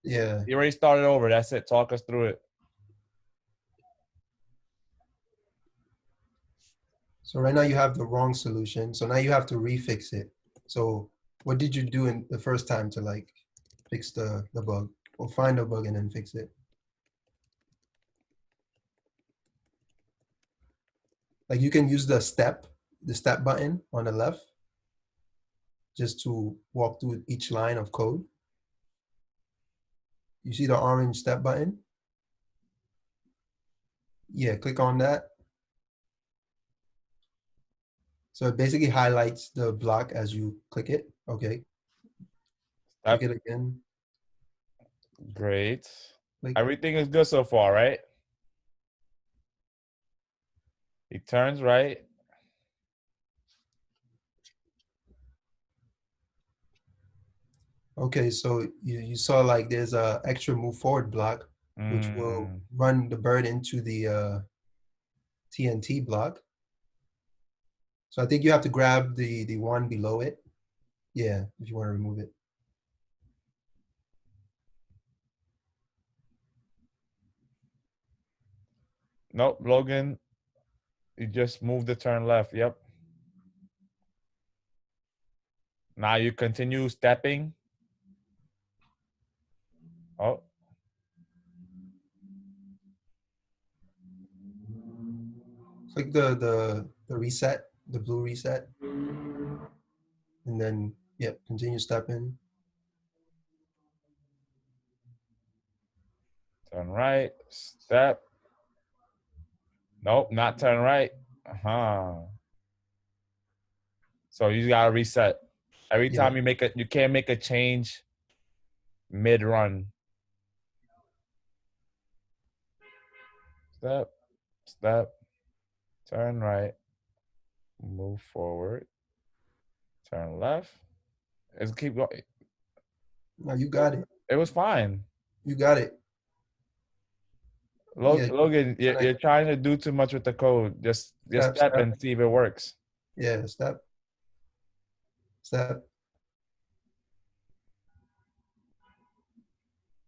S2: Yeah.
S3: You already started over. That's it. Talk us through it.
S2: So right now you have the wrong solution. So now you have to refix it. So what did you do in the first time to like fix the bug or find the bug and then fix it? Like you can use the step button on the left just to walk through each line of code. You see the orange step button? Yeah, click on that. So it basically highlights the block as you click it. Okay. Click it again.
S3: Great.
S2: Click.
S3: Everything is good so far, right? He turns right.
S2: Okay, so you saw like there's a extra move forward block, which will run the bird into the TNT block. So I think you have to grab the one below it. Yeah, if you want to remove it.
S3: Nope, Logan. You just move the turn left. Yep. Now you continue stepping. Oh.
S2: Click the reset, the blue reset. And then, yep, continue stepping.
S3: Turn right. Step. Nope, not turn right. So you gotta reset. Every time you can't make a change mid-run. Step, turn right, move forward, turn left. Let's keep going.
S2: No, you got it.
S3: It was fine.
S2: You got it.
S3: Logan, you're trying to do too much with the code. Just step and see if it works.
S2: Yeah, step.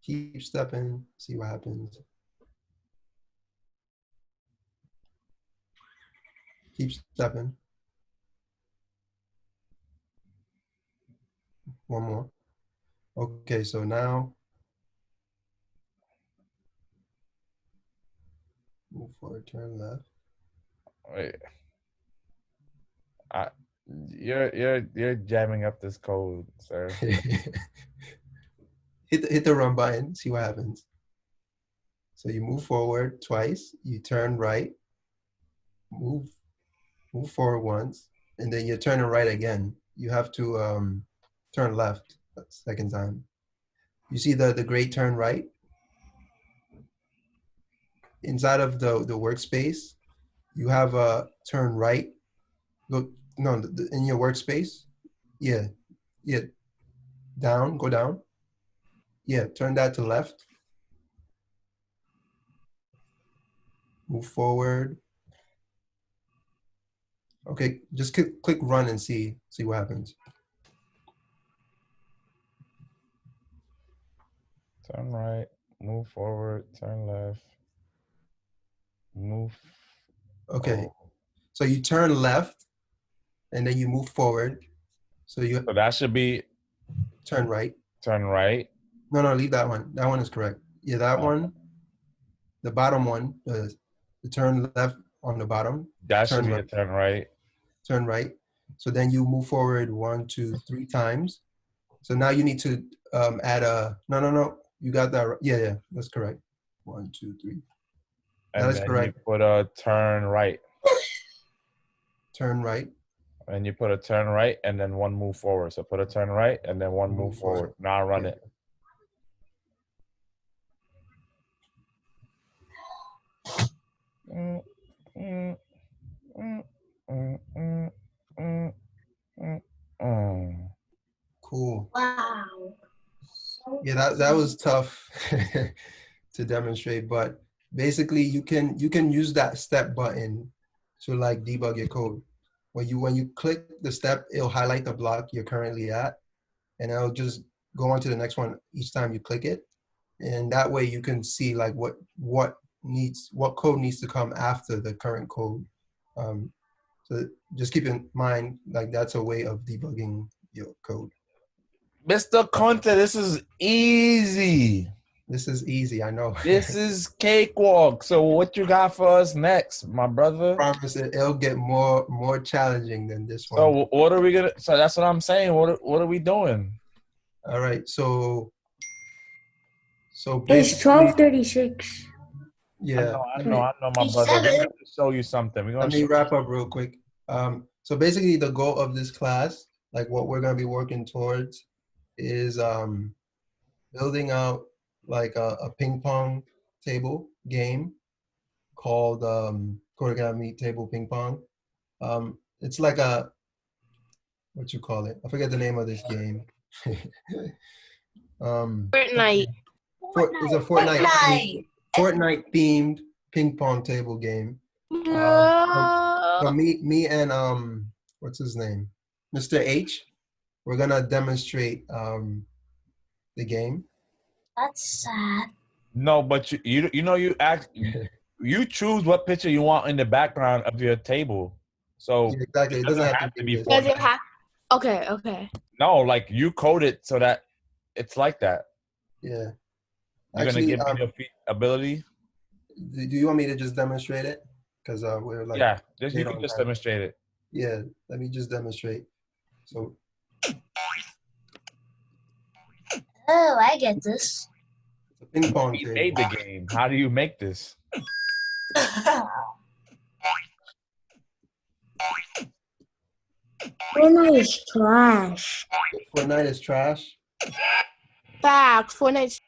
S2: Keep stepping, see what happens. Keep stepping. One more. Okay, so now move forward, turn left.
S3: Wait. You're jamming up this code, sir.
S2: hit the run button, see what happens. So you move forward twice, you turn right, move forward once, and then you're turning right again. You have to turn left second time. You see the great turn right? Inside of the workspace, you have a turn right. Go no in your workspace. Yeah, down, go down. Yeah, turn that to left. Move forward. Okay, just click run and see what happens.
S3: Turn right, move forward, turn left, move.
S2: Okay, so you turn left, and then you move forward. So
S3: that should be
S2: turn right.
S3: Turn right.
S2: No, leave that one. That one is correct. Yeah, that one. The bottom one, the turn left on the bottom.
S3: That should be a turn right.
S2: Turn right. So then you move forward 1, 2, 3 times. So now you need to add a no. You got that right. Yeah, that's correct. 1, 2, 3.
S3: And
S2: that is correct.
S3: You put a turn right.
S2: Turn right.
S3: And you put a turn right and then one move forward. So put a turn right and then one move forward. Now run it.
S2: Cool.
S6: Wow.
S2: Yeah, that was tough to demonstrate, but basically you can use that step button to like debug your code. When you click the step, it'll highlight the block you're currently at, and it'll just go on to the next one each time you click it. And that way you can see like what code needs to come after the current code. So just keep in mind, like that's a way of debugging your code.
S3: Mr. Conte, this is easy.
S2: This is easy, I know.
S3: This is cakewalk. So what you got for us next, my brother?
S2: I promise it'll get more challenging than this one.
S3: So what are we gonna? So that's what I'm saying. What are we doing?
S2: All right. So
S11: it's 12:36.
S2: Yeah.
S3: I know, my brother. We're going to show you something.
S2: Let me wrap up real quick. So basically, the goal of this class, like what we're going to be working towards, is building out like a ping pong table game called Kodagami Table Ping Pong. It's like a, what you call it? I forget the name of this game.
S8: Fortnite.
S2: It's a Fortnite themed ping pong table game. So me and what's his name, Mr. H, we're gonna demonstrate the game.
S6: That's sad.
S3: No, but you choose what picture you want in the background of your table. So
S2: yeah, exactly, it doesn't have to be.
S8: Does it have? Okay.
S3: No, like you code it so that it's like that.
S2: Yeah.
S3: You're gonna give me the ability.
S2: Do you want me to just demonstrate it? Because we're like,
S3: yeah, you can just demonstrate it.
S2: Yeah, let me just demonstrate. So.
S6: Oh, I get this.
S2: It's a ping pong
S3: table. Made the game. How do you make this?
S11: Fortnite is trash.
S2: Fortnite is trash.
S8: Facts. Fortnite.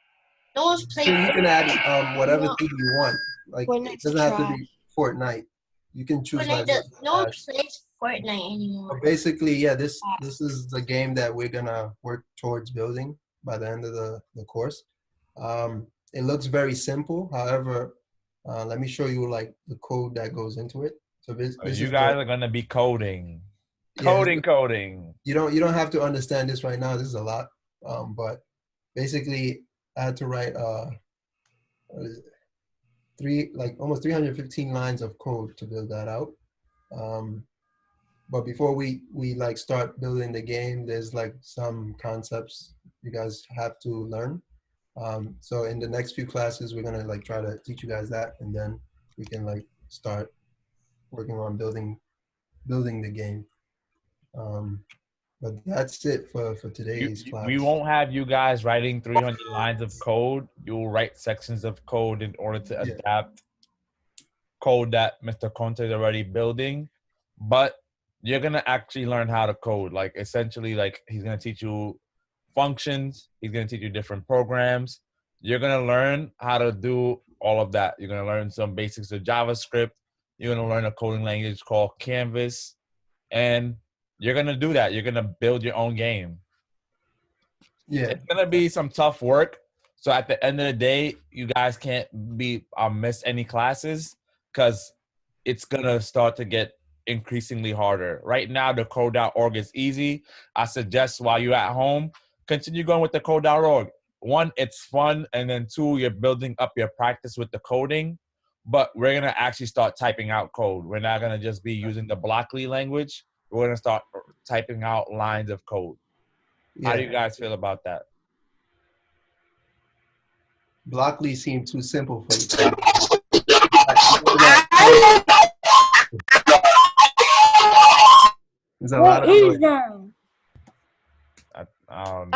S6: No one's playing.
S2: So you can add whatever thing you want. Like it doesn't have to be Fortnite. You can choose. Like,
S6: no one plays Fortnite anymore.
S2: But basically, yeah, this is the game that we're gonna work towards building by the end of the course. It looks very simple. However, let me show you like the code that goes into it. So
S3: you guys are gonna be coding. Coding.
S2: You don't have to understand this right now. This is a lot. But basically, I had to write what is it? Almost 315 lines of code to build that out. But before we like start building the game, there's like some concepts you guys have to learn. So in the next few classes, we're gonna like try to teach you guys that, and then we can like start working on building the game. But that's it for today's class.
S3: We won't have you guys writing 300 lines of code. You'll write sections of code in order to adapt code that Mr. Conte is already building. But you're gonna actually learn how to code. Like essentially, like he's gonna teach you functions. He's gonna teach you different programs. You're gonna learn how to do all of that. You're gonna learn some basics of JavaScript. You're gonna learn a coding language called Canvas, and you're gonna do that. You're gonna build your own game.
S2: Yeah,
S3: it's gonna be some tough work. So at the end of the day, you guys can't miss any classes because it's gonna start to get increasingly harder. Right now, the code.org is easy. I suggest while you're at home, continue going with the code.org. One, it's fun, and then two, you're building up your practice with the coding. But we're gonna actually start typing out code. We're not gonna just be using the Blockly language. We're gonna start typing out lines of code.
S2: Yeah.
S3: How do you guys feel about that?
S2: Blockly seemed too simple for you. There's a lot of noise.
S3: I don't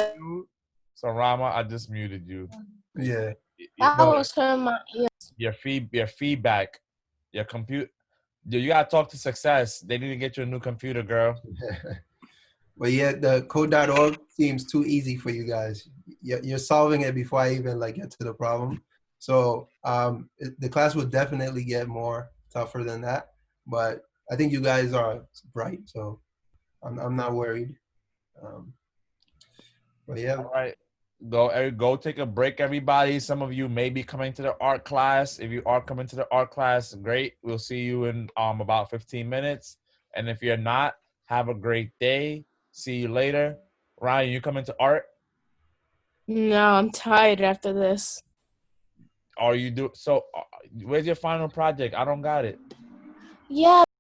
S3: know. So Rama, I just muted you.
S2: Yeah.
S8: I was hurting my ears.
S3: Your feedback, your computer. You gotta talk to Success. They need to get you a new computer, girl.
S2: But yeah, the code.org seems too easy for you guys. You're solving it before I even like get to the problem. So the class will definitely get more tougher than that. But I think you guys are bright, so I'm not worried. But yeah.
S3: All right. Go take a break, everybody. Some of you may be coming to the art class. If you are coming to the art class, great. We'll see you in about 15 minutes. And if you're not, have a great day. See you later. Ryan, you coming to art?
S8: No, I'm tired after this.
S3: Where's your final project? I don't got it.
S8: Yeah,